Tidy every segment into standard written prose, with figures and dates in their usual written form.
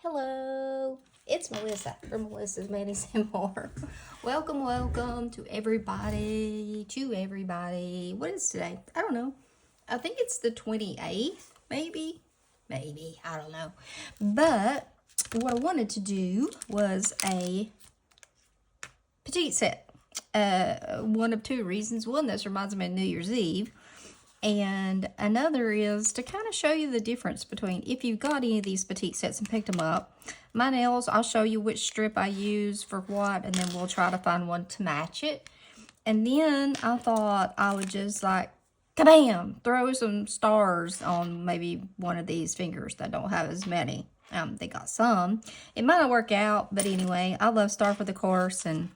Hello, it's Melissa from Melissa's Manis and More. Welcome to everybody. What is today? I don't know. I think it's the 28th, maybe, I don't know. But what I wanted to do was a petite set. One of two reasons. One, this reminds me of New Year's Eve. And another is to kind of show you the difference between if you've got any of these petite sets and picked them up. My nails, I'll show you which strip I use for what, and then we'll try to find one to match it. And then I thought I would just like, kabam, throw some stars on maybe one of these fingers that don't have as many. They got some. It might not work out, but anyway, I love star for the course, and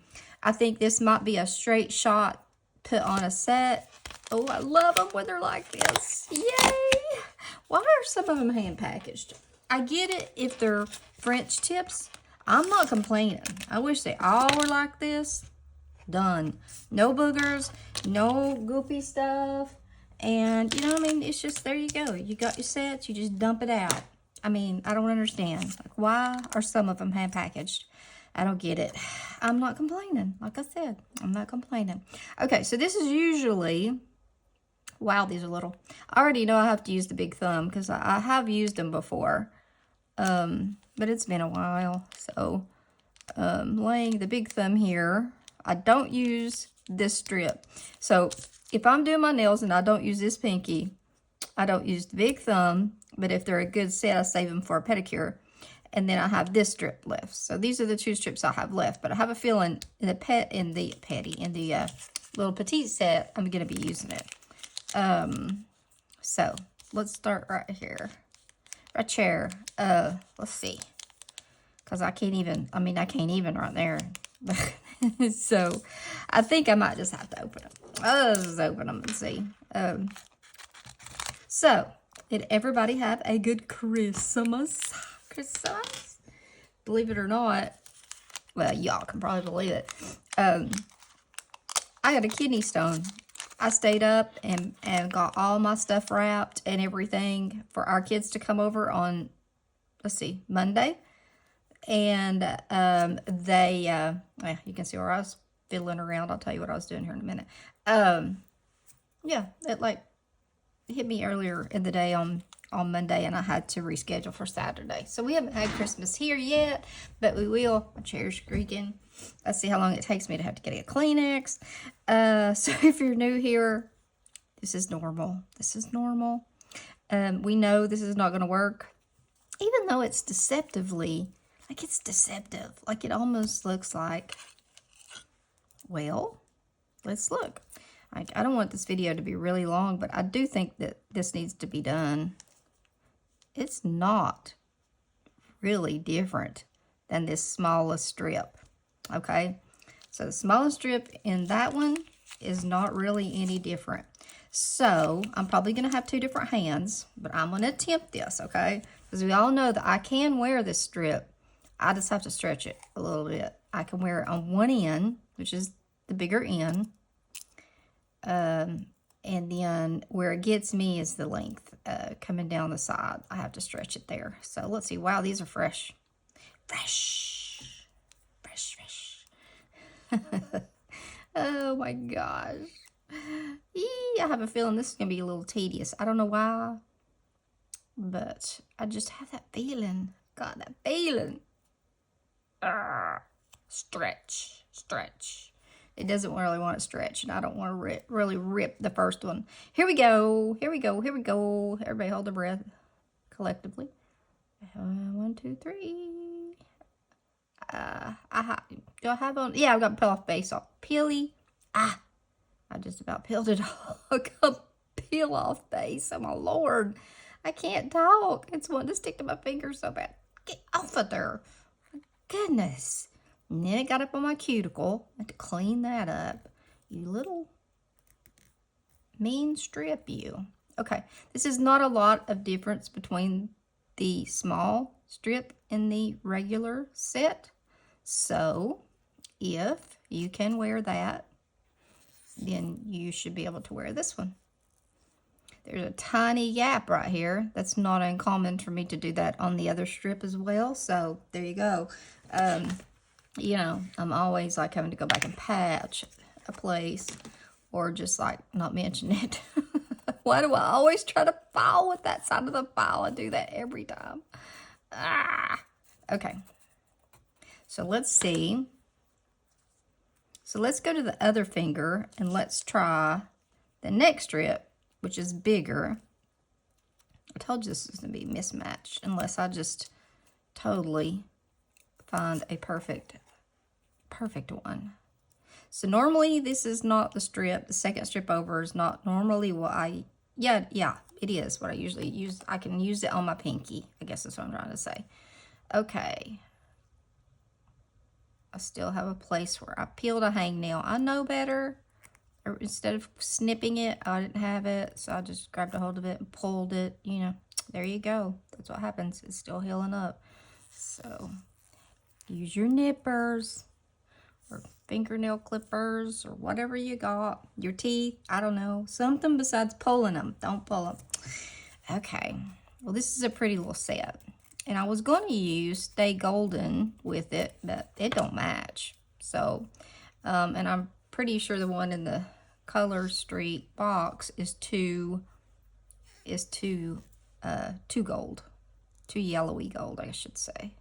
I think this might be a straight shot put on a set. Oh, I love them when they're like this. Yay! Why are some of them hand packaged? I get it if they're French tips. I'm not complaining. I wish they all were like this. Done. No boogers, no goopy stuff. And, you know what I mean? It's just, there you go. You got your sets, you just dump it out. I mean, I don't understand. Like, why are some of them hand packaged? I don't get it. I'm not complaining. Like I said, I'm not complaining. Okay, so this is usually... Wow, these are little. I already know I have to use the big thumb because I have used them before. But it's been a while. So, laying the big thumb here. I don't use this strip. So, if I'm doing my nails and I don't use this pinky, I don't use the big thumb. But if they're a good set, I save them for a pedicure. And then I have this strip left. So, these are the two strips I have left. But I have a feeling in the little petite set, I'm going to be using it. So let's start right here. Let's see. Because I can't even right there. So I think I might just have to open them. Let's just open them and see. So, did everybody have a good Christmas? Believe it or not, well, y'all can probably believe it. I had a kidney stone. I stayed up and got all my stuff wrapped and everything for our kids to come over on, Monday. And well, you can see where I was fiddling around. I'll tell you what I was doing here in a minute. Yeah, it hit me earlier in the day on Monday, and I had to reschedule for Saturday. So we haven't had Christmas here yet, but we will. My chair's creaking. Let's see how long it takes me to have to get a Kleenex. So if you're new here, this is normal. We know this is not going to work, even though it's deceptive. Like it almost looks like, well, let's look. I don't want this video to be really long, but I do think that this needs to be done. It's not really different than this smallest strip. Okay, so the smallest strip in that one is not really any different. So I'm probably going to have two different hands, but I'm going to attempt this, okay? Because we all know that I can wear this strip. I just have to stretch it a little bit. I can wear it on one end, which is the bigger end. And then where it gets me is the length coming down the side. I have to stretch it there. So let's see. Wow, these are fresh. Fresh. Oh my gosh. I have a feeling this is going to be a little tedious. I don't know why, but I just have that feeling. Got that feeling. Stretch. It doesn't really want to stretch, and I don't want to really rip the first one. Here we go. Everybody hold their breath collectively. 1, 2, 3. Do I have on? Yeah, I've got peel off base off. Peely. I just about peeled it off. I got peel off base. Oh my Lord. I can't talk. It's wanting to stick to my fingers so bad. Get off of there. My goodness. And then it got up on my cuticle. I had to clean that up. You little mean strip, you. Okay, this is not a lot of difference between the small strip and the regular set. So, if you can wear that, then you should be able to wear this one. There's a tiny gap right here. That's not uncommon for me to do that on the other strip as well. So there you go. You know, I'm always like having to go back and patch a place or just like not mention it. Why do I always try to file with that side of the file? I do that every time. Okay. So let's see. So let's go to the other finger and let's try the next strip, which is bigger. I told you this is going to be mismatched unless I just totally find a perfect one. So normally this is not the strip. The second strip over is not normally what yeah, it is what I usually use. I can use it on my pinky. I guess that's what I'm trying to say. Okay. I still have a place where I peeled a hangnail. I know better. Instead of snipping it, I didn't have it. So I just grabbed a hold of it and pulled it. You know, there you go. That's what happens. It's still healing up. So use your nippers or fingernail clippers or whatever you got. Your teeth, I don't know. Something besides pulling them. Don't pull them. Okay. Well, this is a pretty little set. And I was going to use Stay Golden with it, but it don't match. So, and I'm pretty sure the one in the Color Street box is too gold. Too yellowy gold, I should say.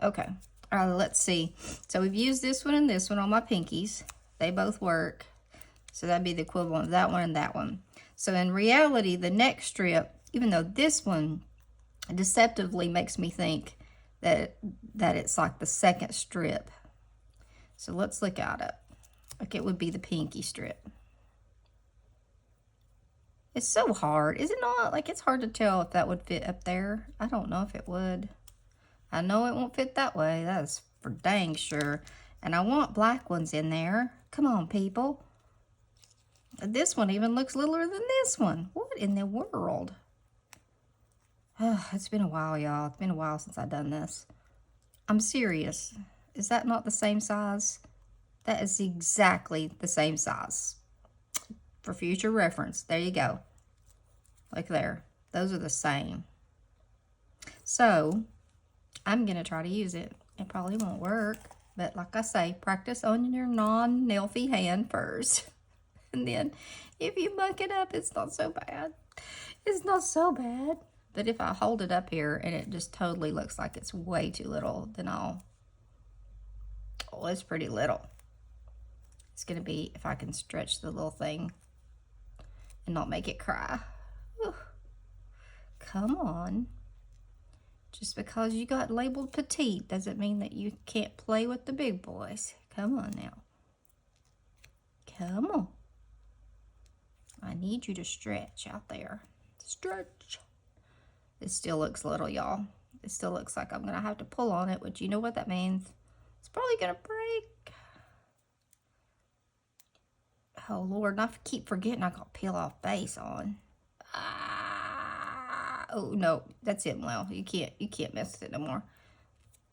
Okay. All right, let's see. So we've used this one and this one on my pinkies. They both work. So that'd be the equivalent of that one and that one. So in reality, the next strip, even though this one deceptively makes me think that it's like the second strip. So let's look at it. Like it would be the pinky strip. It's so hard, is it not? Like it's hard to tell if that would fit up there. I don't know if it would. I know it won't fit that way. That's for dang sure. And I want black ones in there. Come on, people. This one even looks littler than this one. What in the world? Oh, it's been a while, y'all. It's been a while since I've done this. I'm serious. Is that not the same size? That is exactly the same size. For future reference, there you go. Like there. Those are the same. So, I'm going to try to use it. It probably won't work. But like I say, practice on your non-nailfy hand first. And then, if you muck it up, it's not so bad. It's not so bad. But if I hold it up here and it just totally looks like it's way too little, then oh, it's pretty little. It's going to be if I can stretch the little thing and not make it cry. Whew. Come on. Just because you got labeled petite doesn't mean that you can't play with the big boys. Come on now. Come on. I need you to stretch out there. Stretch. It still looks little, y'all. It still looks like I'm going to have to pull on it, which you know what that means. It's probably going to break. Oh, Lord, and I keep forgetting I got peel off base on. Oh, no, that's it, Mel. You can't mess with it no more.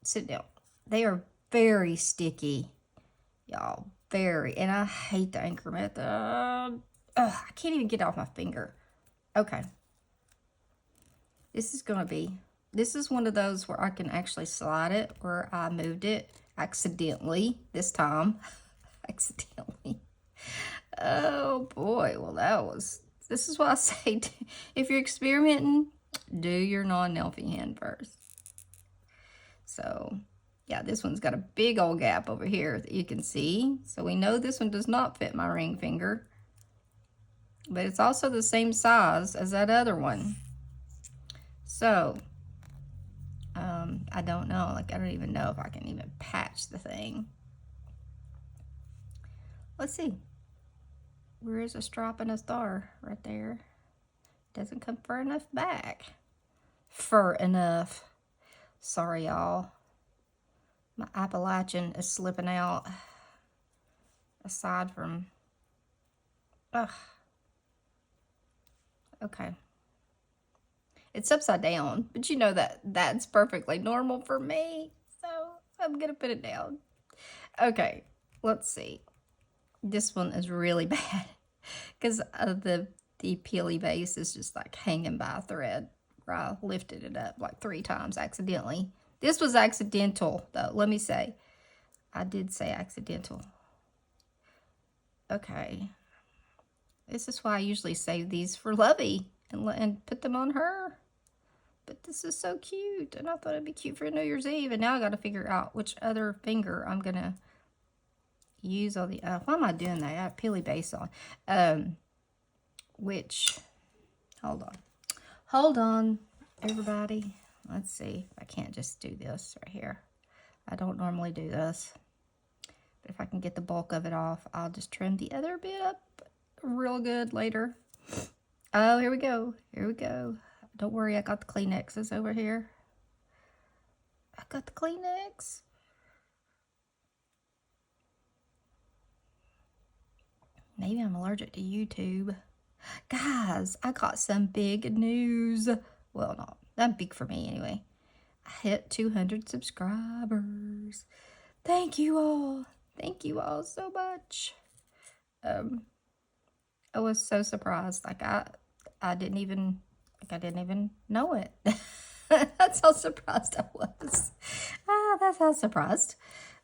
Sit down. They are very sticky, y'all. Very. And I hate the anchor method. I can't even get it off my finger. Okay. This is one of those where I can actually slide it, where I moved it accidentally this time. Accidentally. Oh boy, well this is why I say, if you're experimenting, do your non-nailfy hand first. So, yeah, this one's got a big old gap over here that you can see. So we know this one does not fit my ring finger. But it's also the same size as that other one. So, I don't know. Like, I don't even know if I can even patch the thing. Let's see. Where is a stripe and a star? Right there. Doesn't come far enough back. Fur enough. Sorry, y'all. My Appalachian is slipping out. Aside from... Ugh. Okay. It's upside down, but you know that's perfectly normal for me. So I'm going to put it down. Okay, let's see. This one is really bad because the the peely base is just like hanging by a thread. I lifted it up like 3 times accidentally. This was accidental, though. Let me say. I did say accidental. Okay. This is why I usually save these for Lovey and put them on her. But this is so cute. And I thought it'd be cute for New Year's Eve. And now I got to figure out which other finger I'm going to use on the... why am I doing that? I have peely base on. Hold on. Hold on, everybody. Let's see if I can't just do this right here. I don't normally do this. But if I can get the bulk of it off, I'll just trim the other bit up real good later. Oh, here we go. Here we go. Don't worry, I got the Kleenexes over here. I got the Kleenex. Maybe I'm allergic to YouTube. Guys, I got some big news. Well, not big for me anyway. I hit 200 subscribers. Thank you all. Thank you all so much. I was so surprised. Like I didn't even know it. That's how surprised I was. That's how surprised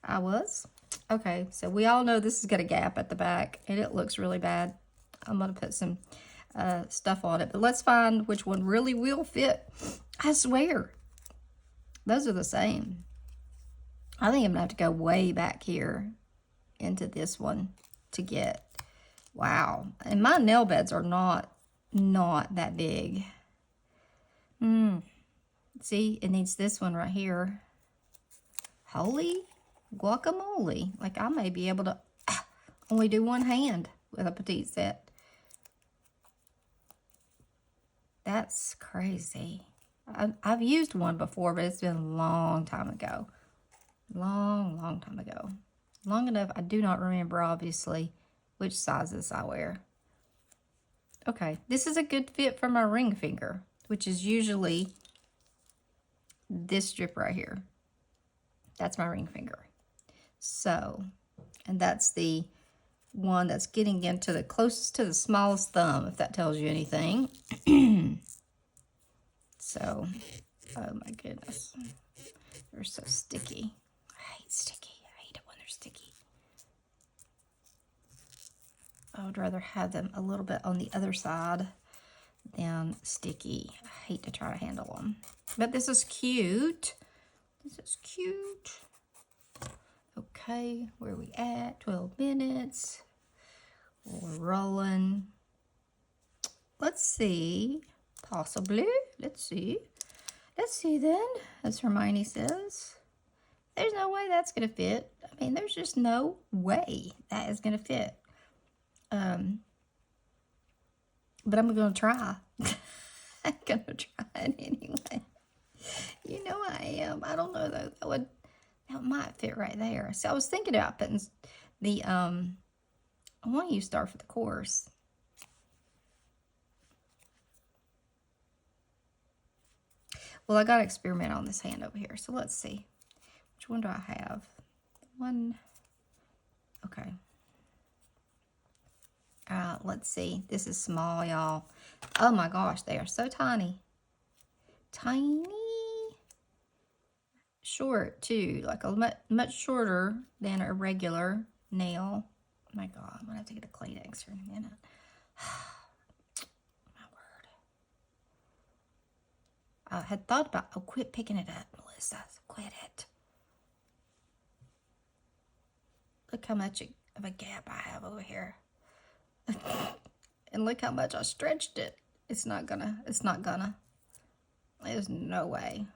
I was. Okay, so we all know this has got a gap at the back, and it looks really bad. I'm going to put some stuff on it, but let's find which one really will fit. I swear, those are the same. I think I'm going to have to go way back here into this one to get, wow. And my nail beds are not that big. See, it needs this one right here. Holy guacamole. Like, I may be able to only do one hand with a petite set. That's crazy. I've used one before, but it's been a long time ago. Long time ago. Long enough, I do not remember, obviously, which sizes I wear. Okay, this is a good fit for my ring finger, which is usually this strip right here. That's my ring finger. So, and that's the one that's getting into the closest to the smallest thumb, if that tells you anything. So, oh my goodness. They're so sticky. I hate sticky. I hate it when they're sticky. I would rather have them a little bit on the other side than sticky. I hate to try to handle them. But this is cute. This is cute. Okay, where are we at? 12 minutes. We're rolling. Let's see. Possibly. Let's see. Let's see then, as Hermione says. There's no way that's going to fit. I mean, there's just no way that is going to fit. But I'm going to try. I'm going to try it anyway. You know I am. I don't know, though. That might fit right there. So I was thinking about putting the, I want to use Star for the Course. Well, I got to experiment on this hand over here. So let's see. Which one do I have? One. Okay. Let's see. This is small, y'all. Oh my gosh, they are so tiny. Tiny. Short, too. Like a much shorter than a regular nail. Oh my God, I'm going to have to get a Kleenex in a minute. My word. I had thought about, oh, quit picking it up, Melissa. Quit it. Look how much of a gap I have over here. And look how much I stretched it. It's not gonna. There's no way.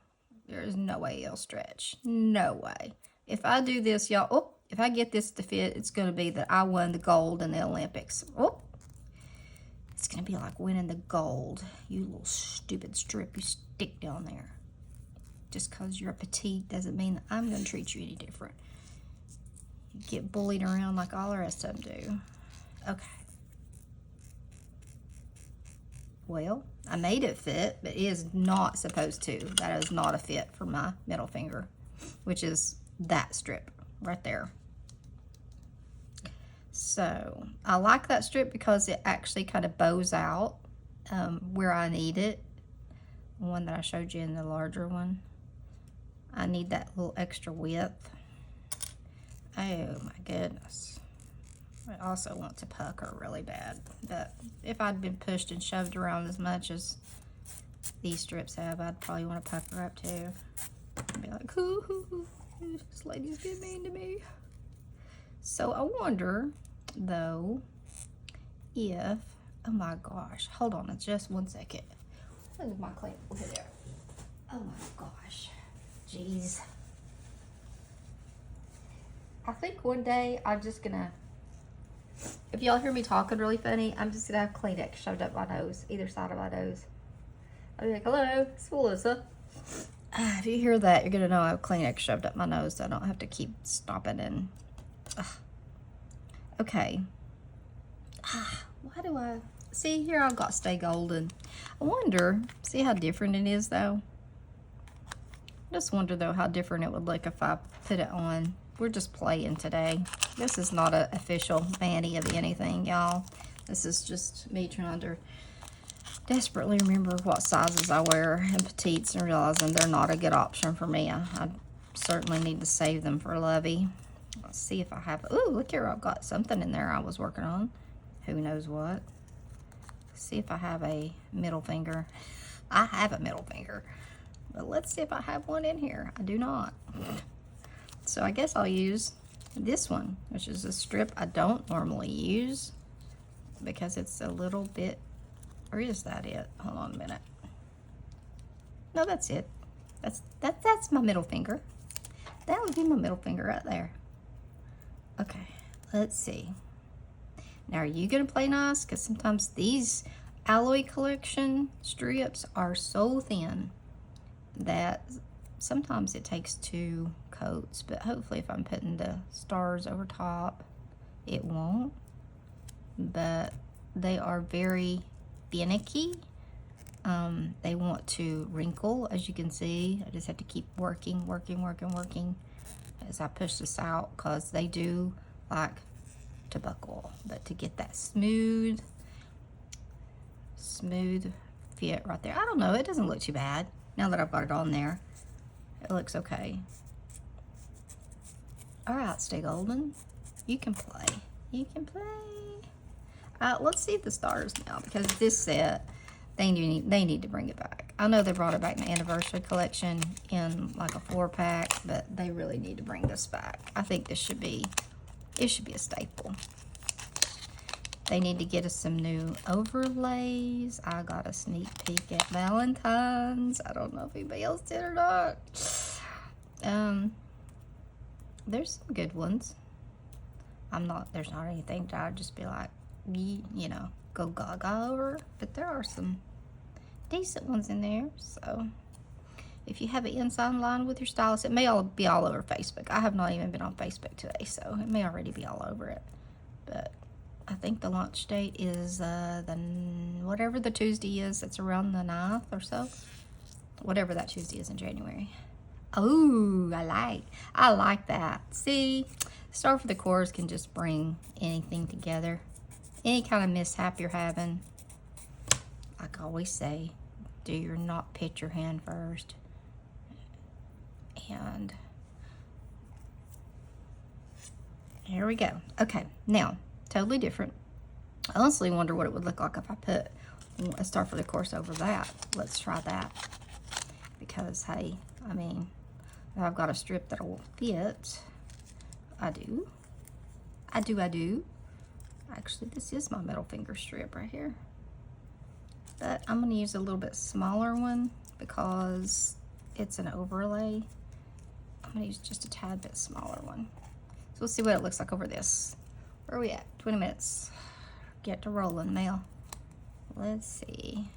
There's no way it'll stretch. No way. If I do this, y'all, if I get this to fit, it's gonna be that I won the gold in the Olympics. It's gonna be like winning the gold. You little stupid strip you stick down there. Just because you're a petite doesn't mean that I'm gonna treat you any different. You get bullied around like all the rest of them do. Okay. Well, I made it fit, but it is not supposed to. That is not a fit for my middle finger, which is that strip right there. So I like that strip because it actually kind of bows out where I need it. The one that I showed you in the larger one. I need that little extra width. Oh my goodness. I also want to pucker really bad. But if I'd been pushed and shoved around as much as these strips have, I'd probably want to pucker up too. I'd be like, ooh, this lady's getting mean to me. So I wonder, though, if, oh my gosh, hold on just 1 second. Look at my clay over there. Oh my gosh, jeez. I think one day I'm just gonna, if y'all hear me talking really funny, I'm just gonna have Kleenex shoved up my nose, either side of my nose. I'll be like, hello, it's Melissa. If you hear that, you're gonna know I have Kleenex shoved up my nose, so I don't have to keep stopping and, okay. Why do I, see here I've got Stay Golden. I wonder, see how different it is though? I just wonder though how different it would look if I put it on. We're just playing today. This is not an official mani of anything, y'all. This is just me trying to desperately remember what sizes I wear in petites and realizing they're not a good option for me. I certainly need to save them for Lovey. Let's see if I have, ooh, look here, I've got something in there I was working on. Who knows what. Let's see if I have a middle finger. I have a middle finger, but let's see if I have one in here. I do not. So I guess I'll use this one, which is a strip I don't normally use because it's a little bit, or is that it? Hold on a minute. No, that's it. That's my middle finger. That would be my middle finger right there. Okay, let's see. Now, are you gonna play nice? Because sometimes these Alloy Collection strips are so thin that sometimes it takes 2 coats, but hopefully if I'm putting the stars over top, it won't. But they are very finicky. They want to wrinkle, as you can see. I just have to keep working as I push this out, because they do like to buckle. But to get that smooth fit right there, I don't know, it doesn't look too bad now that I've got it on there. It looks okay. All right, Stay Golden, you can play. Let's see the stars now, because this set, they need to bring it back. I know they brought it back in the anniversary collection in like a 4-pack, but they really need to bring this back. I think this should be, it should be a staple. They need to get us some new overlays. I got a sneak peek at Valentine's. I don't know if anybody else did or not. There's some good ones. There's not anything that I'd just be like, you know, go gaga over. But there are some decent ones in there. So if you have an inside line with your stylist, it may all be all over Facebook. I have not even been on Facebook today, so it may already be all over it. But I think the launch date is whatever the Tuesday is. It's around the 9th or so. Whatever that Tuesday is in January. Oh, I like that. See, Star for the Course can just bring anything together. Any kind of mishap you're having, like I always say, do your not picture hand first. And here we go. Okay, now, totally different. I honestly wonder what it would look like if I put a Star for the Course over that. Let's try that. Because, hey, I mean, I've got a strip that will fit. I do. Actually, this is my middle finger strip right here. But I'm going to use a little bit smaller one because it's an overlay. I'm going to use just a tad bit smaller one. So we'll see what it looks like over this. Where are we at? 20 minutes. Get to rolling now. Let's see.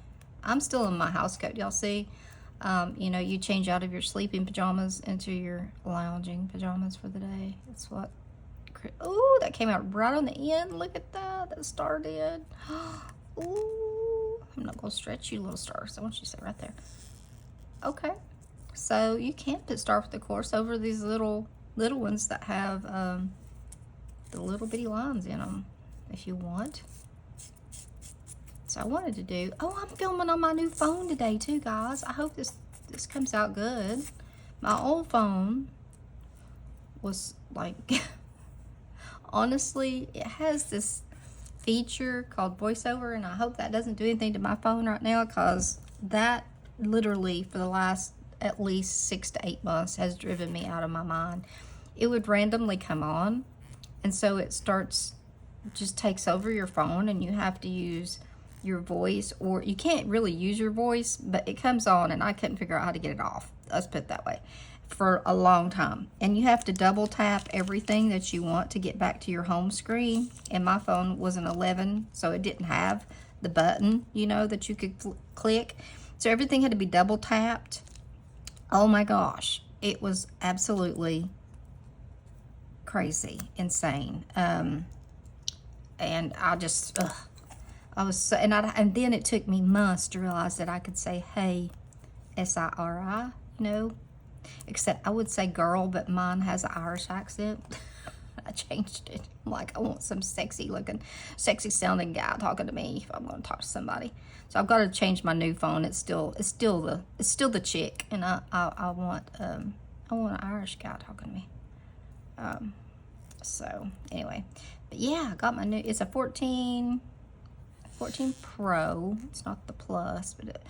I'm still in my house coat. Y'all see? You know, you change out of your sleeping pajamas into your lounging pajamas for the day. That's what. Oh, that came out right on the end. Look at that. That star did. Ooh. I'm not going to stretch you, little stars. I want you to sit right there. Okay. So you can put Star for the Course over these little ones that have the little bitty lines in them if you want. So I wanted to do, oh, I'm filming on my new phone today too, guys. I hope this comes out good. My old phone was like, honestly, it has this feature called voiceover, and I hope that doesn't do anything to my phone right now, because that literally for the last at least 6 to 8 months has driven me out of my mind. It would randomly come on, and so it just takes over your phone, and you have to use your voice, or you can't really use your voice, but it comes on, and I couldn't figure out how to get it off. Let's put it that way. For a long time, and you have to double tap everything that you want to get back to your home screen, and my phone was an 11, so it didn't have the button, you know, that you could click, so everything had to be double tapped. Oh my gosh, it was absolutely crazy, insane. And I just I was so, and then it took me months to realize that I could say hey, S-I-R-I, you know. Except I would say girl, but mine has an Irish accent. I changed it. I'm like, I want some sexy sounding guy talking to me if I'm going to talk to somebody. So I've got to change my new phone. It's still the chick, and I want an Irish guy talking to me. So anyway, but yeah, I got my new. It's a 14 Pro. It's not the Plus, but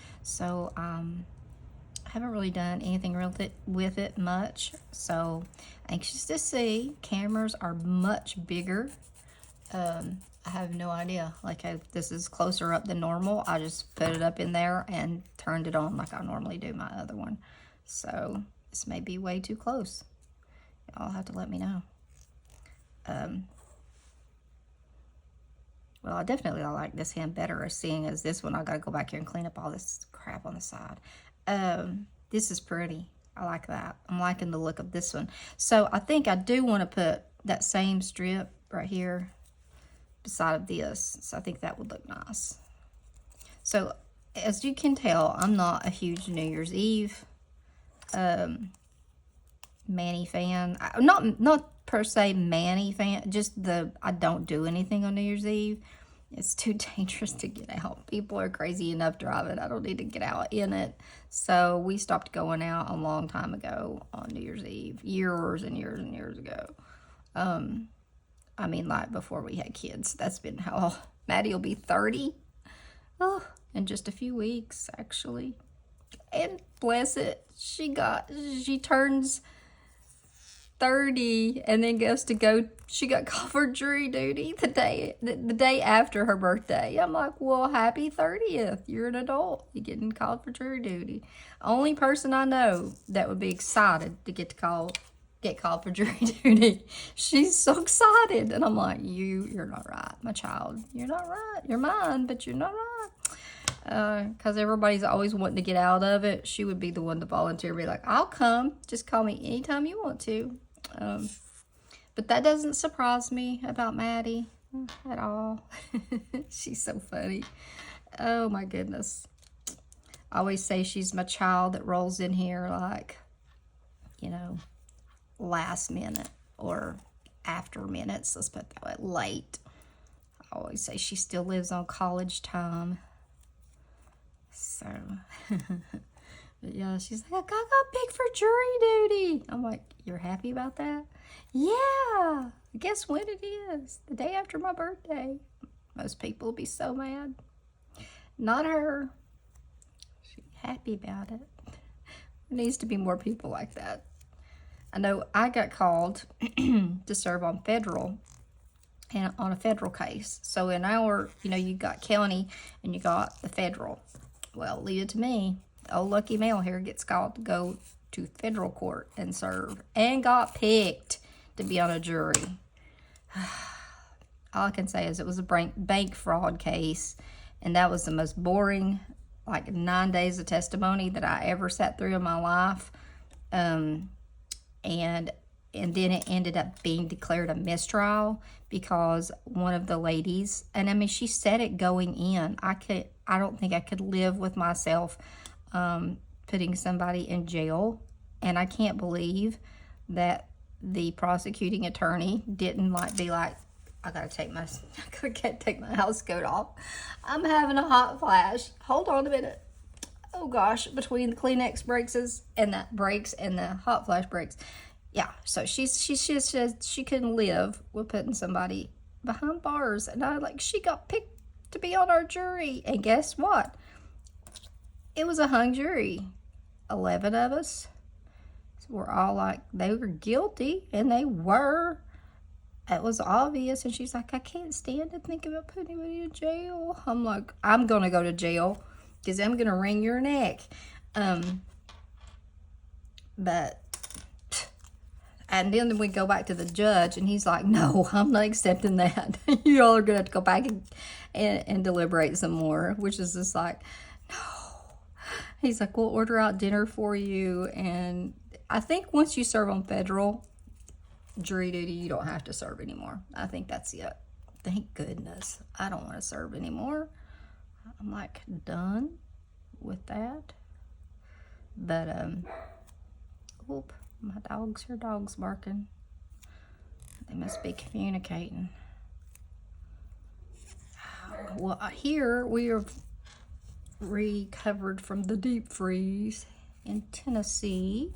I haven't really done anything with it much, so anxious to see. Cameras are much bigger. I have no idea. Like, this is closer up than normal. I just put it up in there and turned it on like I normally do my other one. So this may be way too close. Y'all have to let me know. Well, I definitely like this hand better, seeing as this one I gotta go back here and clean up all this crap on the side. This is pretty. I like that. I'm liking the look of this one. So I think I do want to put that same strip right here beside this. So I think that would look nice. So as you can tell, I'm not a huge New Year's Eve Manny fan. Not per se Manny fan, just I don't do anything on New Year's Eve. It's too dangerous to get out. People are crazy enough driving. I don't need to get out in it. So we stopped going out a long time ago on New Year's Eve. Years and years and years ago. I mean, like before we had kids. That's been how Maddie will be 30. Oh, in just a few weeks, actually. And bless it, she turns 30 and then she got called for jury duty the day after her birthday. I'm like, well, happy 30th. You're an adult. You're getting called for jury duty. Only person I know that would be excited to get called for jury duty. She's so excited. And I'm like, you're not right, my child. You're not right. You're mine, but you're not right. Because everybody's always wanting to get out of it. She would be the one to volunteer, be like, I'll come. Just call me anytime you want to. But that doesn't surprise me about Maddie at all. She's so funny. Oh my goodness. I always say she's my child that rolls in here like, you know, last minute or after minutes. Let's put it that way, late. I always say she still lives on college time. So, but yeah, she's like, I got picked for jury duty. I'm like, you're happy about that? Yeah. Guess when it is? The day after my birthday. Most people will be so mad. Not her. She's happy about it. There needs to be more people like that. I know I got called to serve on a federal case. So in our, you got county and you got the federal. Well, leave it to me. Old lucky male here gets called to go to federal court and serve, and got picked to be on a jury. All I can say is it was a bank fraud case, and that was the most boring, 9 days of testimony that I ever sat through in my life. And then it ended up being declared a mistrial because one of the ladies, and I mean, she said it going in. I don't think I could live with myself putting somebody in jail, and I can't believe that the prosecuting attorney didn't be like, I gotta take my house coat off. I'm having a hot flash. Hold on a minute. Oh gosh, between the Kleenex breaks and the hot flash breaks. Yeah, so she said she couldn't live with putting somebody behind bars. And she got picked to be on our jury. And guess what? It was a hung jury. 11 of us. So we're all like, they were guilty, and they were. It was obvious. And she's like, I can't stand to think about putting anybody in jail. I'm like, I'm going to go to jail because I'm going to wring your neck. And then we go back to the judge, and he's like, no, I'm not accepting that. You all are going to have to go back and deliberate some more, which is just like, no. He's like, we'll order out dinner for you. And I think once you serve on federal jury duty, you don't have to serve anymore. I think that's it. Thank goodness. I don't want to serve anymore. I'm like done with that. But, whoop. My dog's barking. They must be communicating. Well, here we are recovered from the deep freeze in Tennessee.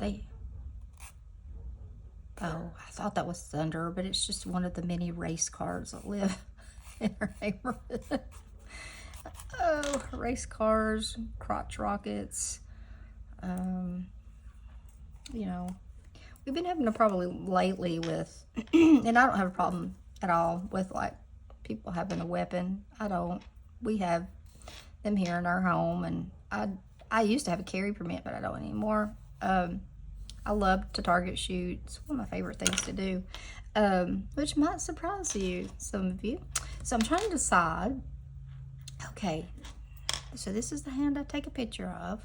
I thought that was thunder, but it's just one of the many race cars that live in our neighborhood. Oh, race cars, crotch rockets. We've been having a problem lately with, and I don't have a problem at all with people having a weapon. I don't. We have them here in our home, and I used to have a carry permit, but I don't anymore. I love to target shoot. It's one of my favorite things to do, which might surprise you, some of you. So I'm trying to decide. Okay, so this is the hand I take a picture of.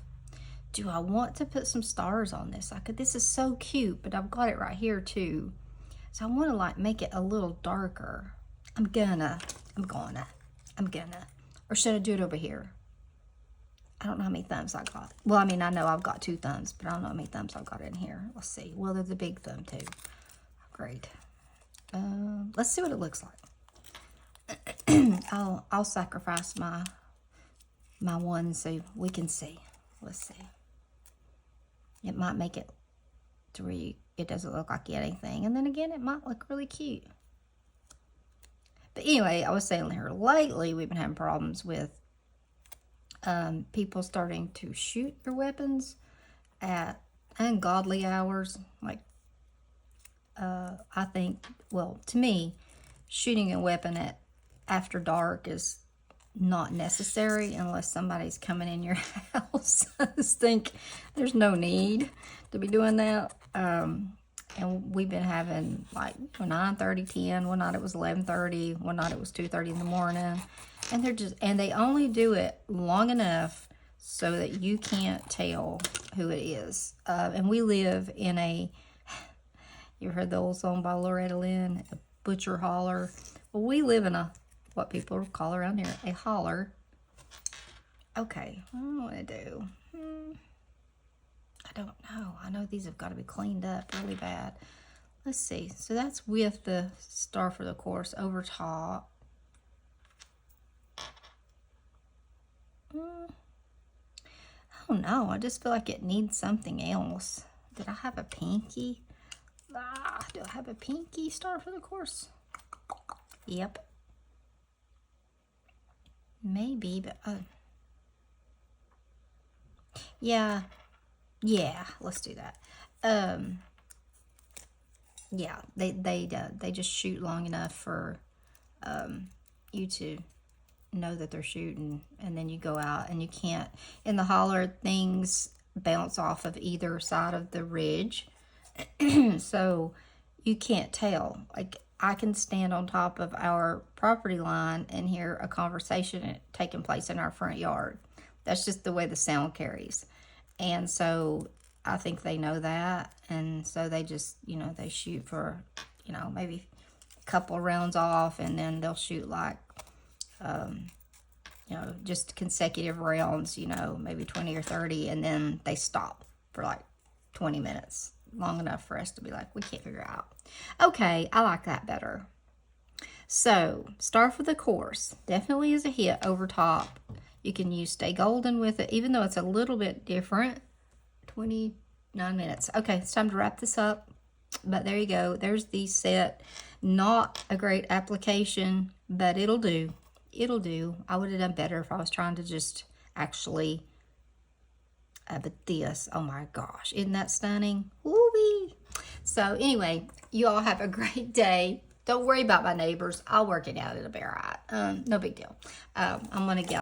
Do I want to put some stars on this? This is so cute, but I've got it right here too. So I want to make it a little darker. I'm gonna. Or should I do it over here? I don't know how many thumbs I got. Well, I mean, I know I've got 2 thumbs, but I don't know how many thumbs I've got in here. Let's see. Well, there's a big thumb too. Great. Let's see what it looks like. I'll sacrifice my one so we can see. Let's see. It might make it to where it doesn't look like anything. And then again, it might look really cute. But anyway, I was saying here, lately we've been having problems with people starting to shoot their weapons at ungodly hours. I think, well, to me, shooting a weapon after dark is not necessary unless somebody's coming in your house. I just think there's no need to be doing that. And we've been having 9:30, 10. One night it was 11:30. One night it was 2:30 in the morning. And they only do it long enough so that you can't tell who it is. And we live in you heard the old song by Loretta Lynn, a butcher holler. Well, we live in what people call around here a holler. Okay, I don't know what to do. I don't know. I know these have got to be cleaned up really bad. Let's see. So that's with the star for the course over top. I don't know. I just feel like it needs something else. Did I have a pinky? Do I have a pinky star for the course? Yep. Maybe, but yeah, let's do that. Yeah, they just shoot long enough for you to know that they're shooting, and then you go out and you can't. In the holler, things bounce off of either side of the ridge, so you can't tell. I can stand on top of our property line and hear a conversation taking place in our front yard. That's just the way the sound carries. And so I think they know that. And so they just, they shoot for, maybe a couple of rounds off, and then they'll shoot just consecutive rounds, maybe 20 or 30, and then they stop for 20 minutes. Long enough for us to be like, we can't figure it out. Okay, I like that better. So, Star for the Course definitely is a hit over top. You can use Stay Golden with it, even though it's a little bit different. 29 minutes. Okay, it's time to wrap this up. But there you go. There's the set. Not a great application, but it'll do. It'll do. I would have done better if I was trying to just actually... but this, oh my gosh, isn't that stunning? Woo-wee. So anyway, you all have a great day. Don't worry about my neighbors. I'll work it out. It'll be all right. No big deal. I'm going to get